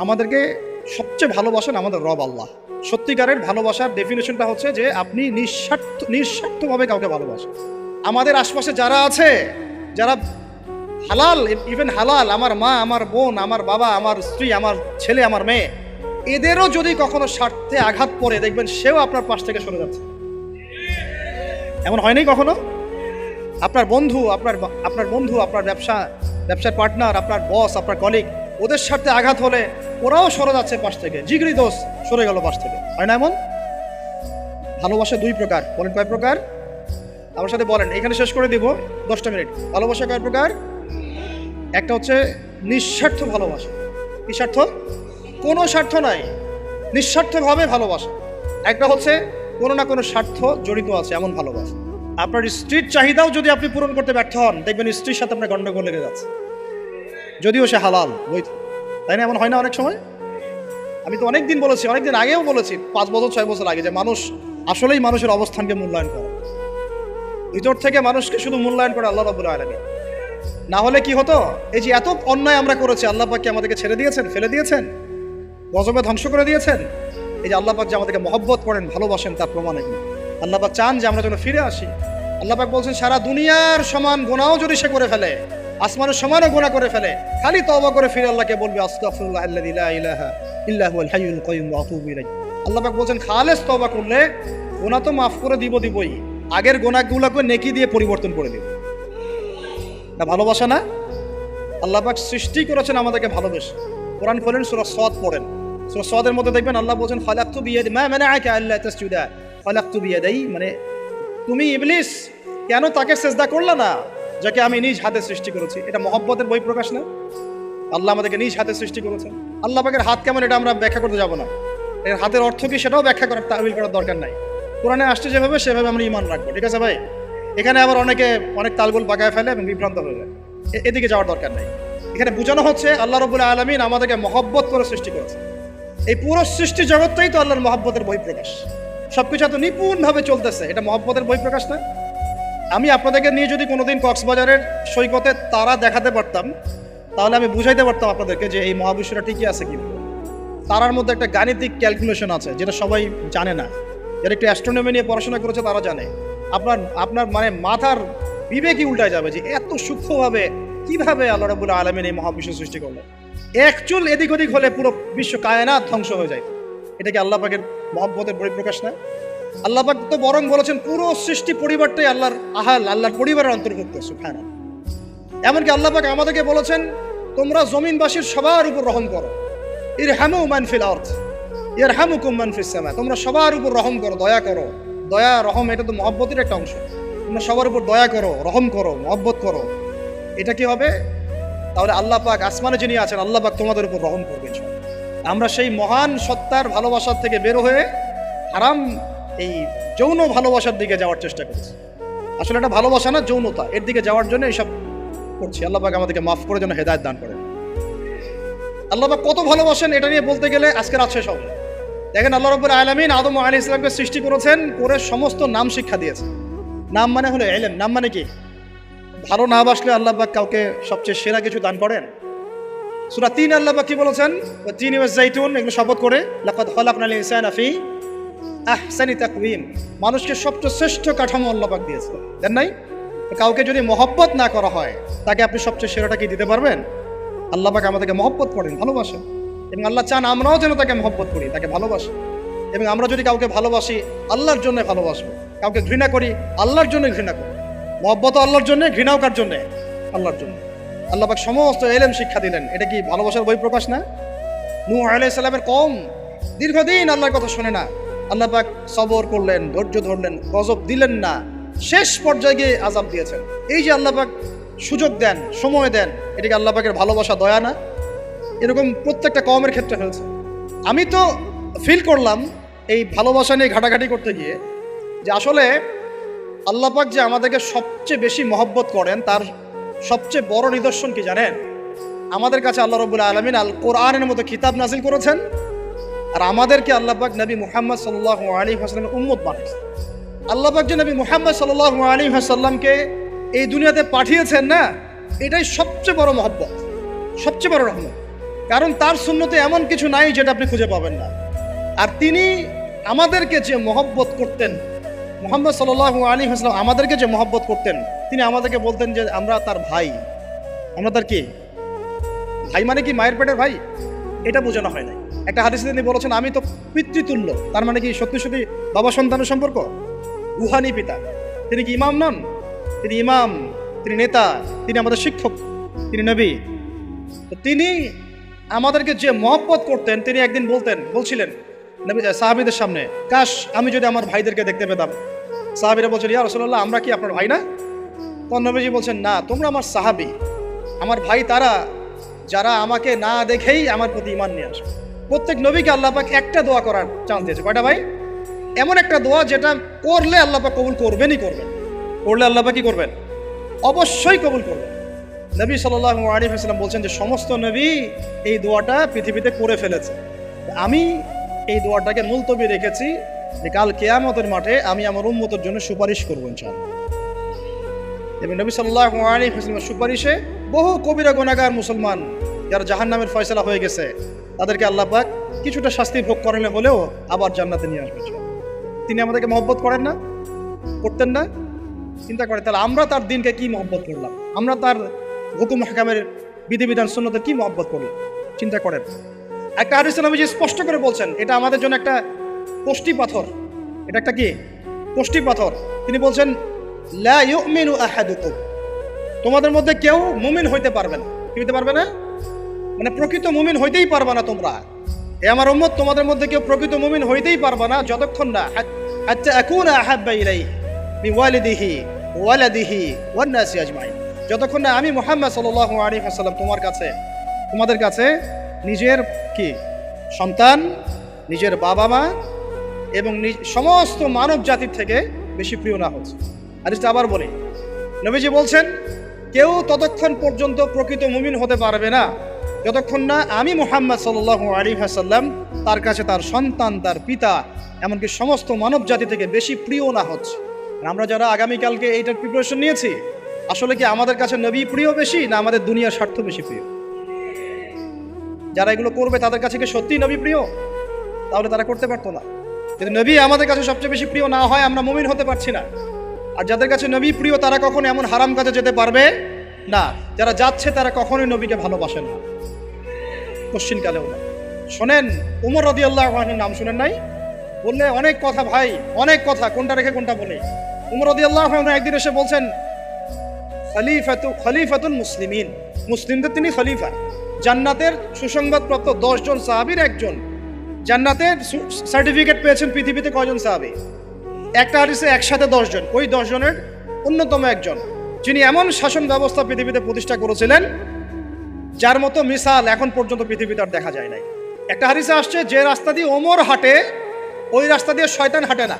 আমাদেরকে সবচেয়ে ভালোবাসেন আমাদের রব আল্লাহ। সত্যিকারের ভালোবাসার ডেফিনেশনটা হচ্ছে যে আপনি নিঃস্বার্থভাবে কাউকে ভালোবাসেন। আমাদের আশপাশে যারা আছে, যারা হালাল, ইভেন হালাল, আমার মা, আমার বোন, আমার বাবা, আমার স্ত্রী, আমার ছেলে, আমার মেয়ে, এদেরও যদি কখনো স্বার্থে আঘাত পড়ে, দেখবেন সেও আপনার পাশ থেকে সরে যাচ্ছে। এমন হয়নি কখনো? আপনার বন্ধু, আপনার ব্যবসার পার্টনার, আপনার বস, আপনার কলিগ, ওদের স্বার্থে আঘাত হলে ওরাও সরে যাচ্ছে পাশ থেকে, জিগরি দোষ সরে গেল পাশ থেকে, হয় না এমন? ভালোবাসা দুই প্রকার। বলেন কয় প্রকার? আমার সাথে বলেন, এখানে শেষ করে দিব 10টা মিনিট। ভালোবাসা কয় প্রকার? একটা হচ্ছে নিঃস্বার্থ ভালোবাসা। কি স্বার্থ? কোনো স্বার্থ নাই, নিঃস্বার্থভাবে ভালোবাসা। একটা হচ্ছে কোনো না কোনো স্বার্থ জড়িত আছে এমন ভালোবাসা। আপনার স্ত্রীর চাহিদাও যদি আপনি পূরণ করতে ব্যর্থ হন, দেখবেন স্ত্রীর সাথে আপনার গন্ডগোল লেগে যাচ্ছে, যদিও সে হালাল বৈধ। তাই না? এমন হয় না অনেক সময়? আমি তো অনেকদিন বলেছি, অনেকদিন আগেও বলেছি, 5 বছর 6 বছর আগে, যে মানুষ আসলেই মানুষের অবস্থানকে মূল্যায়ন করে। ভিতর থেকে মানুষকে শুধু মূল্যায়ন করে আল্লাহ রাব্বুল আলামিন। না হলে কি হতো? এই যে এত অন্যায় আমরা করেছি, আল্লাহ পাক কি আমাদেরকে ছেড়ে দিয়েছেন, ফেলে দিয়েছেন, গজবে ধ্বংস করে দিয়েছেন? এই যে আল্লাহ পাক যে আমাদেরকে মহব্বত করেন, ভালোবাসেন, তার প্রমাণ এগুলো। আল্লাহ পাক চান যে আমরা যেন ফিরে আসি। আল্লাহ পাক বলছেন, সারা দুনিয়ার সমান গুনাহও যদি সে করে ফেলে, আসমানের সমানও গুনাহ করে ফেলে, খালি তওবা করে ফিরে আল্লাহকে বলবে, আস্তাগফিরুল্লাহ আল্লাযী লা ইলাহা ইল্লা হুয়াল হাইয়ুল কাইয়্যুম ওয়া আতুবু ইলাইহি। আল্লাহ পাক বলছেন, খালেস তওবা করলে গুনাহ তো মাফ করে দিবই, আগের গুনাহগুলোকে নেকি দিয়ে পরিবর্তন করে দিব। না ভালোবাসা না? আল্লাহ পাক সৃষ্টি করেছেন আমাদেরকে ভালোবেসে। কোরআন খোলেন, সূরা সাদ পড়েন। সূরা সাদের মধ্যে দেখবেন আল্লাহ বলছেন, খালাকতু বিয়াদি মা মানাআকা আল্লা তাসজুদা খালাকতু বিয়াদাই, মানে তুমি ইবলিস কেন তাকে সিজদা করলে না যাকে আমি নিজ হাতে সৃষ্টি করেছি? এটা মহব্বতের বহিঃপ্রকাশ না? আল্লাহ আমাদেরকে নিজ হাতে সৃষ্টি করেছেন। আল্লাহ পাকের হাত কেমন এটা আমরা ব্যাখ্যা করতে যাব না। এর হাতের অর্থ কি সেটাও ব্যাখ্যা করার, তাহবিল করার দরকার নাই। কোরআনে আসছে যেভাবে সেভাবে আমরা ঈমান রাখবো, ঠিক আছে ভাই? এখানে আবার অনেক তালগোল পাকায় ফেলে এবং বিভ্রান্ত হয়ে যায়, এদিকে যাওয়ার দরকার নাই। এখানে বোঝানো হচ্ছে আল্লাহ রাব্বুল আলামিন আমাদেরকে মহব্বত করে সৃষ্টি করেছে। এই পুরো সৃষ্টি জগৎটাই তো আল্লাহর মহব্বতের বহিঃপ্রকাশ। সবকিছু এত নিপুণভাবে চলতেছে, এটা মহব্বতের বহিঃপ্রকাশ না? আমি আপনাদেরকে নিয়ে যদি কোনোদিন কক্সবাজারের সৈকতে তারা দেখাতে পারতাম, তাহলে আমি বুঝাইতে পারতাম আপনাদেরকে যে এই মহাবিশ্বটা ঠিকই আছে। কিন্তু তারার মধ্যে একটা গাণিতিক ক্যালকুলেশন আছে যেটা সবাই জানে না। যারা একটু অ্যাস্ট্রোনমি নিয়ে পড়াশোনা করেছে তারা জানে। আপনার মানে মাথার বিবেকই উল্টায় যাবে যে এত সূক্ষ্মভাবে কিভাবে আল্লাহ রাব্বুল আলামিন এই মহাবিশ্ব সৃষ্টি করলেন। এক চুল এদিক ওদিক হলে পুরো বিশ্ব কায়নাত ধ্বংস হয়ে যায়। এটা কি আল্লাহ পাকের মহব্বতের পরিপ্রকাশ না? আল্লাহ পাক তো বরং বলেছেন পুরো সৃষ্টি পরিবারটাই আল্লাহর পরিবারের অন্তর্ভুক্ত। সুবহানাল্লাহ। এমনকি আল্লাহ পাক আমাদেরকে বলেছেন, তোমরা জমিনবাসীর সবার উপর রহম করো। ইরহামু মান ফিল আরদ ইয়ারহামুকুম মান ফিস সামা। তোমরা সবার উপর রহম করো, দয়া করো। দয়া রহম এটা তো মহব্বতের একটা অংশ। তোমরা সবার উপর দয়া করো, রহম করো, মহব্বত করো। এটা কি হবে? তাহলে আল্লাহ পাক আসমানে যিনি আছেন, আল্লাহ পাক তোমাদের উপর রহম করবেন। আমরা সেই মহান সত্তার ভালোবাসার থেকে বের হয়ে হারাম এই যৌন ভালোবাসার দিকে যাওয়ার চেষ্টা করছি। আসলে এটা ভালোবাসা না, যৌনতা, এর দিকে যাওয়ার জন্য এইসব করছি। আল্লাহ পাক আমাদেরকে মাফ করে যেন হেদায়েত দান করেন। আল্লাহ পাক কত ভালোবাসেন এটা নিয়ে বলতে গেলে আজকে রাত শেষ হবে। দেখেন, আল্লাহ রাব্বুল আলামিন আদম আলাইহিস সালামকে সৃষ্টি করেছেন, করে সমস্ত নাম শিক্ষা দিয়েছেন। নাম মানে হলো ইলম। নাম মানে কি? ভালো না বাসলে আল্লাহ পাক কাউকে সবচেয়ে সেরা কিছু দান করেন। সূরা ৩ আল্লাহ পাক কি বলেছেন? তিনি ওয়াজ জাইতুন, এগুলো শপথ করে, লাকাদ খালাকনাল ইনসানা ফি আহসানি তাকওয়িম। মানুষকে সবচেয়ে শ্রেষ্ঠ কাঠামো আল্লাহ পাক দিয়েছে, দেন নাই? কাউকে যদি মহব্বত না করা হয়, তাকে আপনি সবচেয়ে সেরাটা কি দিতে পারবেন? আল্লাহ পাক আমাদেরকে মহব্বত করেন, ভালোবাসেন, এবং আল্লাহ চান আমরাও যেন তাকে মহব্বত করি, তাকে ভালোবাসি। এবং আমরা যদি কাউকে ভালোবাসি, আল্লাহর জন্য ভালোবাসবো। কাউকে ঘৃণা করি, আল্লাহর জন্য ঘৃণা করি। মহব্বতও আল্লাহর জন্য, ঘৃণাও কার জন্য? আল্লাহর জন্য। আল্লাহ পাক সমস্ত ইলম শিক্ষা দিলেন। এটা কি ভালোবাসার বহিঃপ্রকাশ না? নূহ আলাইহিস সালামের কওম দীর্ঘদিন আল্লাহর কথা শোনে না। আল্লাহ পাক সবর করলেন, ধৈর্য ধরলেন, গজব দিলেন না, শেষ পর্যায়ে গিয়ে আযাব দিয়েছেন। এই যে আল্লাহ পাক সুযোগ দেন, সময় দেন, এটাকে আল্লাহ পাকের ভালোবাসা, দয়া না? এরকম প্রত্যেকটা কওমের ক্ষেত্রে হয়েছে। আমি তো ফিল করলাম এই ভালোবাসা নিয়ে ঘাটাঘাটি করতে গিয়ে যে আসলে আল্লাহ পাক যে আমাদেরকে সবচেয়ে বেশি মহব্বত করেন, তার সবচেয়ে বড় নিদর্শন কি জানেন? আমাদের কাছে আল্লাহ রাব্বুল আলামিন আল কোরআনের মতো কিতাব নাজিল করেছেন, আর আমাদেরকে আল্লাহ পাক নবী মুহাম্মদ সাল্লাল্লাহু আলাইহি ওয়াসাল্লামের উম্মত বানিয়েছেন। আল্লাহ পাক যে নবী মুহাম্মদ সাল্লাল্লাহু আলাইহি ওয়াসাল্লামকে এই দুনিয়াতে পাঠিয়েছেন না, এটাই সবচেয়ে বড় মহব্বত, সবচেয়ে বড় রহমত। কারণ তার সুন্নতে এমন কিছু নাই যেটা আপনি খুঁজে পাবেন না। আর তিনি আমাদেরকে যে মহব্বত করতেন, মুহাম্মদ সাল্লাল্লাহু আলাইহি ওয়াসাল্লাম আমাদেরকে যে মহব্বত করতেন, তিনি আমাদেরকে বলতেন যে আমরা তার ভাই। আমরা তার কি ভাই? মানে কি মায়ের পেটের ভাই? এটা বোঝানো হয় নাই। একটা হাদিসে তিনি বলেছেন আমি তো পিতৃতুল্য। তার মানে কি সত্যি সত্যি বাবা সন্তানের সম্পর্ক? রুহানি পিতা। তিনি কি ইমাম নন? তিনি ইমাম, তিনি নেতা, তিনি আমাদের শিক্ষক, তিনি নবী। তো তিনি আমাদেরকে যে মহব্বত করতেন, তিনি একদিন বলছিলেন সাহাবীদের সামনে, কাশ আমি যদি আমার ভাইদেরকে দেখতে পেতাম। সাহাবীরা বলছেন ইয়া রাসূলুল্লাহ আমরা কি আপনার ভাই না? তখন নবীজি বলছেন না, তোমরা আমার সাহাবী। আমার ভাই তারা যারা আমাকে না দেখেই আমার প্রতি ঈমান নিয়ে আসবে। প্রত্যেক নবীকে আল্লাহ পাক একটা দোয়া করার চান্স দিয়েছে। কয়টা ভাই? এমন একটা দোয়া যেটা করলে আল্লাহ পাক কবুল করবেনই করবেন। করলে আল্লাহ পাক কি করবেন? অবশ্যই কবুল করবেন। নবী সাল্লাল্লাহু আলাইহি ওয়াসাল্লাম বলছেন যে সমস্ত নবী এই দোয়াটা পৃথিবীতে করে ফেলেছে। আমি এই দোয়াটাকে মুলতবি রেখেছি যে কাল কিয়ামতের মাঠে আমি আমার উম্মতের জন্য সুপারিশ করব ইনশাআল্লাহ। এবং নবী সাল্লাল্লাহু আলাইহি ওয়াসাল্লামের সুপারিশে বহু কবিরা গুনাহগার মুসলমান যারা জাহান্নামের ফয়সালা হয়ে গেছে তাদেরকে আল্লাহ পাক কিছুটা শাস্তি ভোগ করালে হলেও আবার জান্নাতে নিয়ে আসবেন। তিনি আমাদেরকে মহব্বত করেন না? করতেন না? চিন্তা করে তাহলে আমরা তার দিনকে কি মহব্বত করলাম? আমরা তার হুকুম হাকামের বিধিবিধান সুন্নতের কি মহব্বত করলাম? চিন্তা করেন। একটা হাদিসে নবীজি স্পষ্ট করে বলছেন এটা আমাদের জন্য একটা কষ্টি পাথর। এটা একটা কি কষ্টি পাথর। তিনি বলছেন লা ইউমিনু আহাদুকুম, তোমাদের মধ্যে কেউ মুমিন হইতে পারবে না। কি হইতে পারবে না? মানে প্রকৃত মুমিন হইতেই পারবে না তোমরা। এ আমার উম্মত তোমাদের মধ্যে কেউ প্রকৃত মুমিন হইতেই পারবে না যতক্ষণ না হাত্তা আকুনা আহাব্বা ইলাইহি বিওয়ালিদিহি ওয়ালাদিহি ওয়ান নাসি আজমাইন, যতক্ষণ না আমি মুহাম্মদ সাল্লাল্লাহু আলাইহি ওয়াসাল্লাম তোমাদের কাছে নিজের কি সন্তান, নিজের বাবা মা এবং সমস্ত মানব জাতির থেকে বেশি প্রিয় না হচ্ছে। আর এটা আবার বলি, নবীজি বলছেন কেউ ততক্ষণ পর্যন্ত প্রকৃত মুমিন হতে পারবে না যতক্ষণ না আমি মুহাম্মদ সাল্লাল্লাহু আলাইহি ওয়াসাল্লাম তার কাছে তার সন্তান, তার পিতা, এমনকি সমস্ত মানব জাতি থেকে বেশি প্রিয় না হচ্ছে। আমরা যারা আগামীকালকে এইটার প্রিপারেশন নিয়েছি, আসলে কি আমাদের কাছে নবী প্রিয় বেশি না আমাদের দুনিয়ার স্বার্থ বেশি প্রিয়? যারা এগুলো করবে তাদের কাছে কি সত্যিই নবী প্রিয়? তাহলে তারা করতে পারতো না। যদি নবী আমাদের কাছে সবচেয়ে বেশি প্রিয় না হয় আমরা মুমিন হতে পারছি না। আর যাদের কাছে নবী প্রিয় তারা কখনো এমন হারাম কাজে যেতে পারবে না। যারা যাচ্ছে তারা কখনোই নবীকে ভালোবাসেন না, কোশ্চিনকালেও না। শোনেন উমর রাদিয়াল্লাহু আনহুর নাম শুনেন নাই? বললে অনেক কথা ভাই, অনেক কথা, কোনটা রেখে কোনটা বলে। উমর রাদিয়াল্লাহু আনহু একদিন এসে বলছেন খলিফাতুল মুসলিমিন, মুসলিমদের তিনি খলিফা। জান্নাতের সুসংবাদপ্রাপ্ত 10 জন সাহাবীর একজন। জান্নাতের সার্টিফিকেট পেয়েছেন পৃথিবীতে কয়জন সাহাবী? একটা হাদিসে একসাথে 10 জন। ওই 10 জনের অন্যতম একজন, যিনি এমন শাসন ব্যবস্থা পৃথিবীতে প্রতিষ্ঠা করেছিলেন যার মতো মিসাল এখন পর্যন্ত পৃথিবীতে আর দেখা যায় নাই। একটা হাদিসে আসছে যে রাস্তা দিয়ে ওমর হাঁটে ওই রাস্তা দিয়ে শয়তান হাঁটে না।